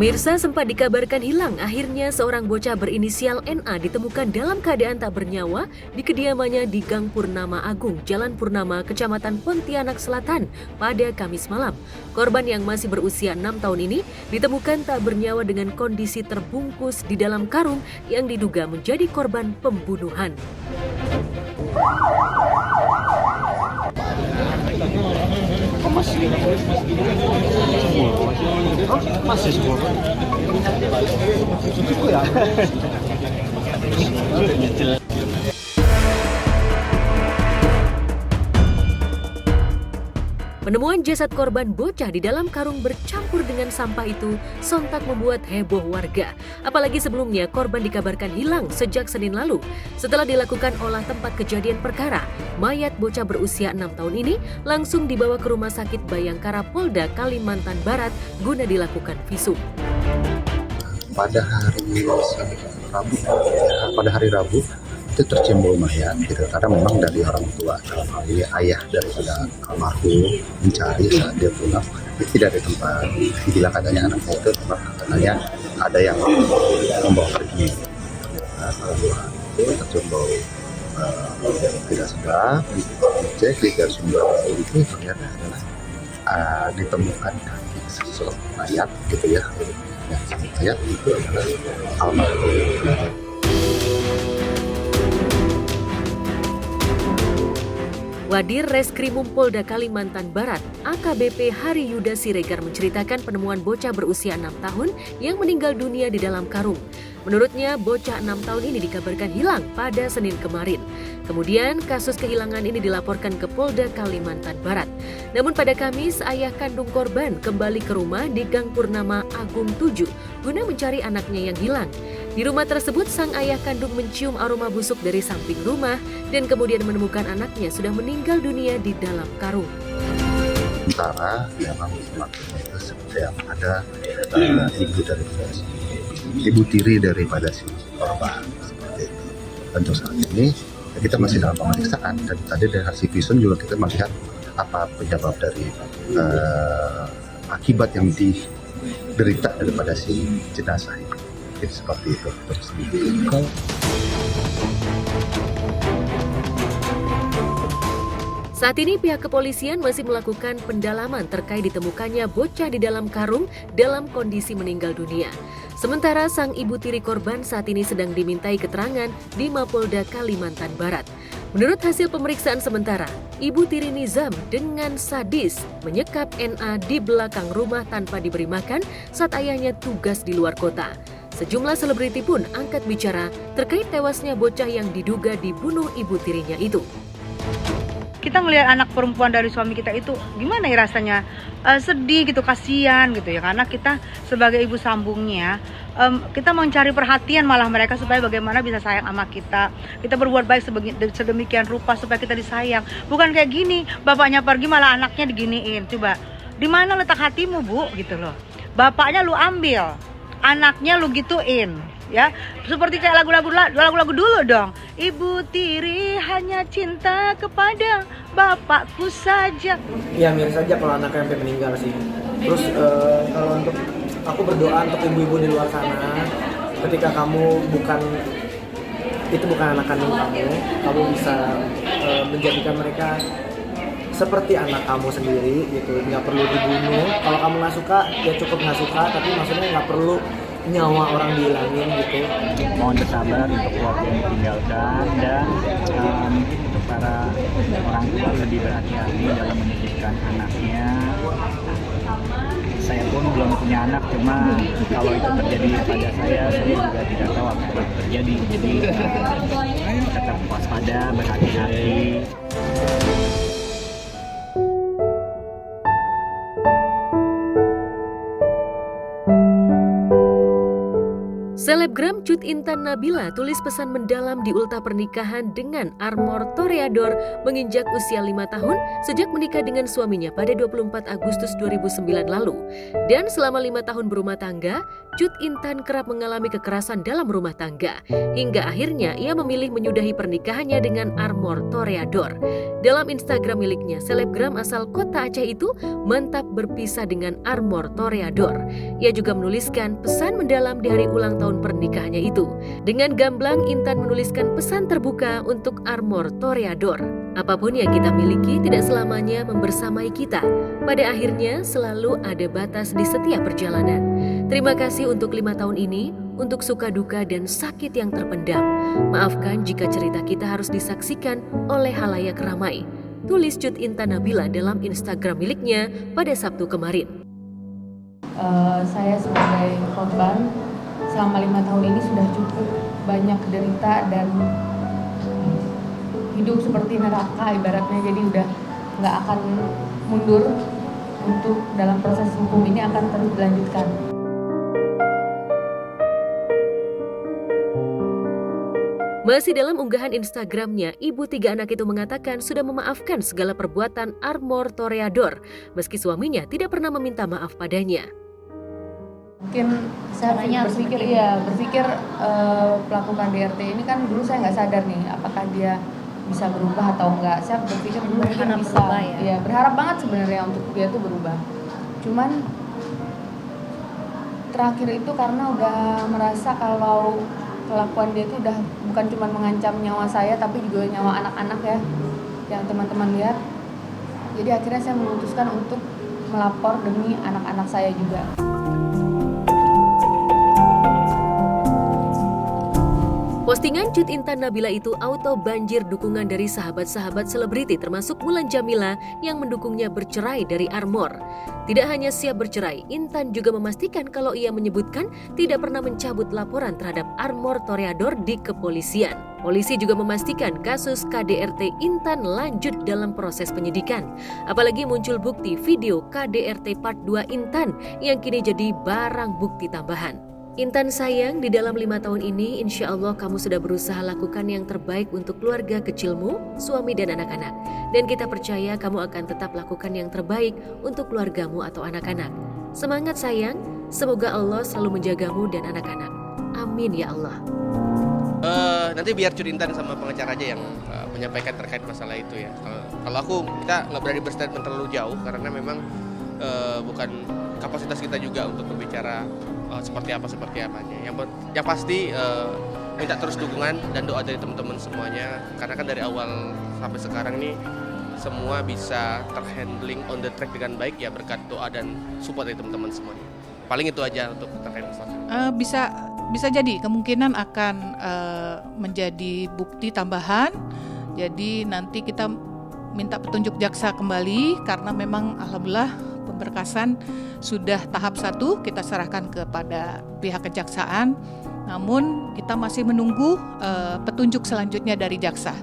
Pemirsa, sempat dikabarkan hilang, akhirnya seorang bocah berinisial NA ditemukan dalam keadaan tak bernyawa di kediamannya di Gang Purnama Agung, Jalan Purnama, Kecamatan Pontianak Selatan pada Kamis malam. Korban yang masih berusia 6 tahun ini ditemukan tak bernyawa dengan kondisi terbungkus di dalam karung yang diduga menjadi korban pembunuhan. Masih semua. Penemuan jasad korban bocah di dalam karung bercampur dengan sampah itu sontak membuat heboh warga. Apalagi sebelumnya korban dikabarkan hilang sejak Senin lalu. Setelah dilakukan olah tempat kejadian perkara, mayat bocah berusia 6 tahun ini langsung dibawa ke Rumah Sakit Bayangkara Polda Kalimantan Barat guna dilakukan visum. Pada hari Rabu itu tercium bau mayat gitu, karena memang dari orang tua, dalam hal ini ayah daripada almarhum mencari saat dia pulang itu tidak di tempat. Dibilang katanya anaknya itu katanya ada yang membawa pergi. Nah, kalau itu tercium bau tidak sedap, dicek di gas sumber itu ternyata adalah ditemukan kaki seseorang mayat gitu ya. Mayat itu adalah almarhum. Wadir Reskrimum Polda Kalimantan Barat, AKBP Hari Yuda Siregar menceritakan penemuan bocah berusia 6 tahun yang meninggal dunia di dalam karung. Menurutnya, bocah 6 tahun ini dikabarkan hilang pada Senin kemarin. Kemudian, kasus kehilangan ini dilaporkan ke Polda Kalimantan Barat. Namun pada Kamis, ayah kandung korban kembali ke rumah di Gang Purnama Agung 7 guna mencari anaknya yang hilang. Di rumah tersebut, sang ayah kandung mencium aroma busuk dari samping rumah dan kemudian menemukan anaknya sudah meninggal dunia di dalam karung. Sementara memang itu seperti yang ada ibu tiri daripada si korban seperti itu. Untuk saat ini kita masih dalam pemeriksaan dan tadi dari hasil visum juga kita melihat apa penyebab dari akibat yang diderita daripada si jenazah ini. Jadi seperti itu terus. Saat ini pihak kepolisian masih melakukan pendalaman terkait ditemukannya bocah di dalam karung dalam kondisi meninggal dunia. Sementara sang ibu tiri korban saat ini sedang dimintai keterangan di Mapolda Kalimantan Barat. Menurut hasil pemeriksaan sementara, ibu tiri Nizam dengan sadis menyekap NA di belakang rumah tanpa diberi makan saat ayahnya tugas di luar kota. Sejumlah selebriti pun angkat bicara terkait tewasnya bocah yang diduga dibunuh ibu tirinya itu. Kita ngelihat anak perempuan dari suami kita itu gimana ya rasanya, sedih gitu, kasihan gitu ya, karena kita sebagai ibu sambungnya kita mau cari perhatian malah mereka supaya bagaimana bisa sayang sama kita berbuat baik sedemikian rupa supaya kita disayang, bukan kayak gini bapaknya pergi malah anaknya diginiin. Coba di mana letak hatimu, Bu, gitu loh. Bapaknya lu ambil, anaknya lu gituin. Ya, seperti kayak lagu-lagu dulu dong. Ibu tiri hanya cinta kepada bapakku saja. Ya mirip saja kalau anaknya sampai meninggal sih. Terus kalau untuk aku berdoa untuk ibu-ibu di luar sana, ketika kamu bukan anak kandung kamu bisa menjadikan mereka seperti anak kamu sendiri gitu. Nggak perlu dibunuh. Kalau kamu nggak suka ya cukup nggak suka, tapi maksudnya nggak perlu nyawa orang dihilangin gitu. Mohon bersabar untuk keluarga yang ditinggalkan dan mungkin untuk para orang tua lebih berhati-hati dalam menitipkan anaknya. Saya pun belum punya anak, cuma kalau itu terjadi pada saya juga tidak tahu apa yang terjadi. Jadi tetap waspada, berhati-hati. Selebgram Cut Intan Nabila tulis pesan mendalam di ultah pernikahan dengan armor toreador menginjak usia 5 tahun sejak menikah dengan suaminya pada 24 Agustus 2009 lalu. Dan selama 5 tahun berumah tangga, Cut Intan kerap mengalami kekerasan dalam rumah tangga, hingga akhirnya ia memilih menyudahi pernikahannya dengan Armor Toreador. Dalam Instagram miliknya, selebgram asal kota Aceh itu mantap berpisah dengan Armor Toreador. Ia juga menuliskan pesan mendalam di hari ulang tahun pernikahannya itu. Dengan gamblang, Intan menuliskan pesan terbuka untuk Armor Toreador. Apapun yang kita miliki tidak selamanya membersamai kita. Pada akhirnya selalu ada batas di setiap perjalanan. Terima kasih untuk 5 tahun ini, untuk suka duka dan sakit yang terpendam. Maafkan jika cerita kita harus disaksikan oleh halayak ramai. Tulis Cut Intan Nabila dalam Instagram miliknya pada Sabtu kemarin. Saya sebagai korban selama 5 tahun ini sudah cukup banyak derita dan hidup seperti neraka ibaratnya, jadi udah nggak akan mundur untuk dalam proses hukum ini, akan terus dilanjutkan. Masih dalam unggahan Instagramnya, ibu 3 anak itu mengatakan sudah memaafkan segala perbuatan Armor Toreador, meski suaminya tidak pernah meminta maaf padanya. Mungkin saya berpikir pelaku KDRT ini kan dulu saya nggak sadar nih apakah dia bisa berubah atau enggak. Saya berpikir dulu mungkin bisa berubah, ya berharap banget sebenarnya untuk dia tuh berubah. Cuman terakhir itu karena udah merasa kalau kelakuan dia itu udah bukan cuma mengancam nyawa saya tapi juga nyawa anak-anak ya yang teman-teman lihat. Jadi akhirnya saya memutuskan untuk melapor demi anak-anak saya juga. Postingan Cut Intan Nabila itu auto banjir dukungan dari sahabat-sahabat selebriti termasuk Mulan Jamila yang mendukungnya bercerai dari Armor. Tidak hanya siap bercerai, Intan juga memastikan kalau ia menyebutkan tidak pernah mencabut laporan terhadap Armor Toreador di kepolisian. Polisi juga memastikan kasus KDRT Intan lanjut dalam proses penyidikan. Apalagi muncul bukti video KDRT Part 2 Intan yang kini jadi barang bukti tambahan. Intan sayang, di dalam 5 tahun ini insya Allah kamu sudah berusaha lakukan yang terbaik untuk keluarga kecilmu, suami dan anak-anak. Dan kita percaya kamu akan tetap lakukan yang terbaik untuk keluargamu atau anak-anak. Semangat sayang, semoga Allah selalu menjagamu dan anak-anak. Amin ya Allah. Nanti biar Cut Intan sama pengacara aja yang menyampaikan terkait masalah itu ya. Kalau kita nggak berani berstatement terlalu jauh karena memang bukan kapasitas kita juga untuk berbicara seperti apanya. Yang pasti minta terus dukungan dan doa dari teman-teman semuanya karena kan dari awal sampai sekarang nih semua bisa terhandling on the track dengan baik ya berkat doa dan support dari teman-teman semuanya. Paling itu aja untuk terkait masalah. Bisa jadi kemungkinan akan menjadi bukti tambahan. Jadi nanti kita minta petunjuk jaksa kembali karena memang alhamdulillah pemberkasan sudah tahap 1 kita serahkan kepada pihak kejaksaan. Namun kita masih menunggu petunjuk selanjutnya dari jaksa.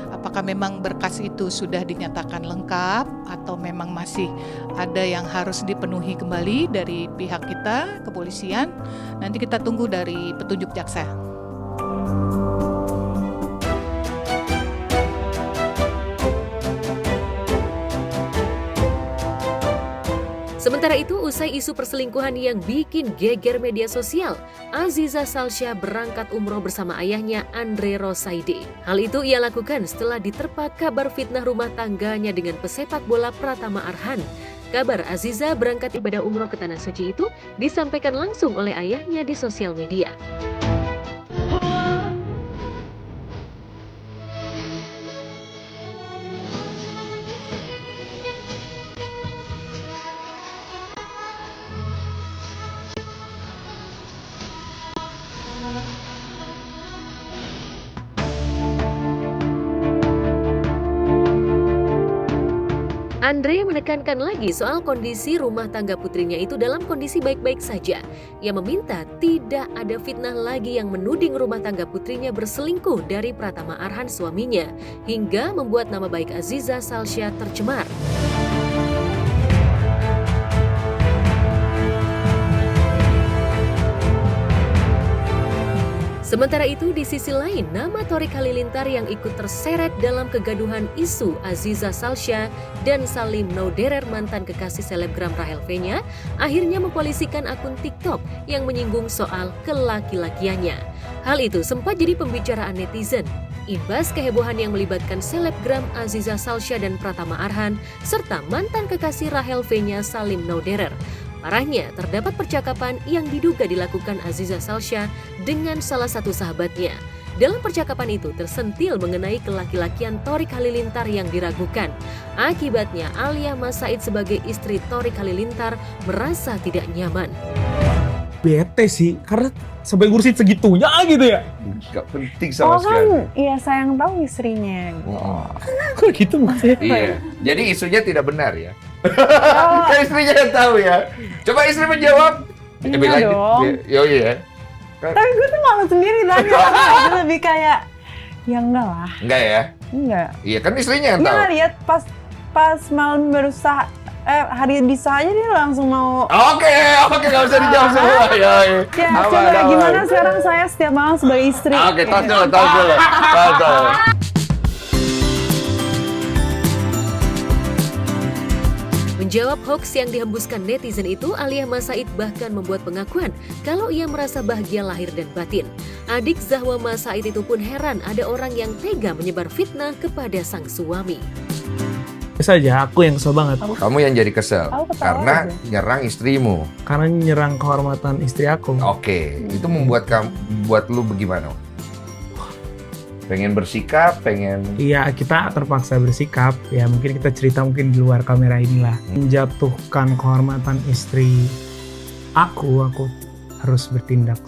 Apakah memang berkas itu sudah dinyatakan lengkap atau memang masih ada yang harus dipenuhi kembali dari pihak kita, kepolisian. Nanti kita tunggu dari petunjuk jaksa. Sementara itu, usai isu perselingkuhan yang bikin geger media sosial, Aziza Salsya berangkat umroh bersama ayahnya Andre Rosaide. Hal itu ia lakukan setelah diterpa kabar fitnah rumah tangganya dengan pesepak bola Pratama Arhan. Kabar Aziza berangkat ibadah umroh ke Tanah Suci itu disampaikan langsung oleh ayahnya di sosial media. Andre menekankan lagi soal kondisi rumah tangga putrinya itu dalam kondisi baik-baik saja. Ia meminta tidak ada fitnah lagi yang menuding rumah tangga putrinya berselingkuh dari Pratama Arhan suaminya, hingga membuat nama baik Aziza Salsya tercemar. Sementara itu, di sisi lain, nama Thorik Halilintar yang ikut terseret dalam kegaduhan isu Aziza Salsya dan Salim Nauderer mantan kekasih selebgram Rahel Fenya akhirnya mempolisikan akun TikTok yang menyinggung soal kelaki-lakiannya. Hal itu sempat jadi pembicaraan netizen. Imbas kehebohan yang melibatkan selebgram Aziza Salsya dan Pratama Arhan, serta mantan kekasih Rahel Fenya Salim Nauderer. Parahnya, terdapat percakapan yang diduga dilakukan Aziza Salsya dengan salah satu sahabatnya. Dalam percakapan itu tersentil mengenai kelaki-lakian Thorik Halilintar yang diragukan. Akibatnya, Alia Mas Said sebagai istri Thorik Halilintar merasa tidak nyaman. Bete sih, karena sampai ngurusin segitunya gitu ya. Gak penting sama sekali. Iya, saya yang tahu istrinya. Kok gitu maksudnya? Iya. Jadi isunya tidak benar ya. Kan istrinya yang tahu ya. Coba istri menjawab. Iya dong. Iya. Tapi gue tuh malu sendiri tanya. Itu lebih kayak, ya enggak lah. Enggak ya? Enggak. Iya kan istrinya yang tahu. Dia lihat pas malam berusaha hari bisa aja dia langsung mau. Oke, nggak usah dijawab semua. Ya, coba gimana sekarang saya setiap malam sebagai istri. Oke, tos dulu. Menjawab hoax yang dihembuskan netizen itu, Alia Mas Said bahkan membuat pengakuan kalau ia merasa bahagia lahir dan batin. Adik Zahwa Mas Said itu pun heran ada orang yang tega menyebar fitnah kepada sang suami. Saja aku yang kesel banget. Kamu yang jadi kesel karena nyerang istrimu. Karena nyerang kehormatan istri aku. Oke, itu membuat buat lu bagaimana? Pengen bersikap, Iya, kita terpaksa bersikap. Ya mungkin kita cerita mungkin di luar kamera inilah. Menjatuhkan kehormatan istri aku harus bertindak.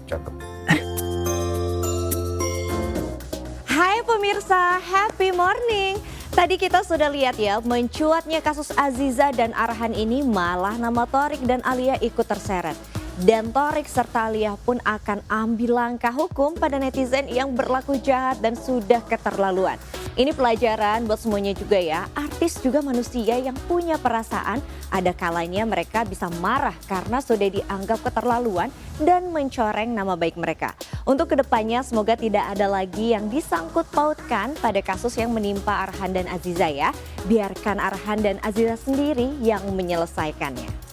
Cakep. Hai pemirsa, happy morning. Tadi kita sudah lihat ya, mencuatnya kasus Aziza dan Arhan ini malah nama Thorik dan Alia ikut terseret. Dan Thorik serta Alia pun akan ambil langkah hukum pada netizen yang berlaku jahat dan sudah keterlaluan. Ini pelajaran buat semuanya juga ya, artis juga manusia yang punya perasaan, ada kalanya mereka bisa marah karena sudah dianggap keterlaluan dan mencoreng nama baik mereka. Untuk kedepannya semoga tidak ada lagi yang disangkut pautkan pada kasus yang menimpa Arhan dan Aziza ya. Biarkan Arhan dan Aziza sendiri yang menyelesaikannya.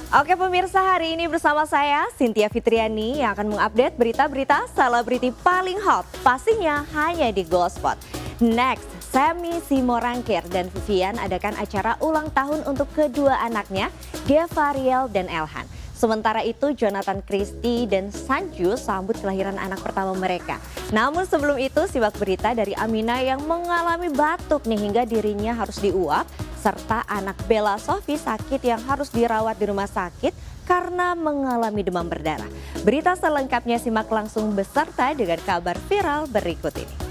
Oke pemirsa, hari ini bersama saya Cynthia Fitriani yang akan mengupdate berita-berita selebriti paling hot. Pastinya hanya di Gospot. Next, Sammy Simorangkir dan Vivian adakan acara ulang tahun untuk kedua anaknya, Deva Riel dan Elhan. Sementara itu Jonathan Christie dan Sanju sambut kelahiran anak pertama mereka. Namun sebelum itu simak berita dari Amina yang mengalami batuk nih hingga dirinya harus diuap. Serta anak Bella Sophie sakit yang harus dirawat di rumah sakit karena mengalami demam berdarah. Berita selengkapnya simak langsung beserta dengan kabar viral berikut ini.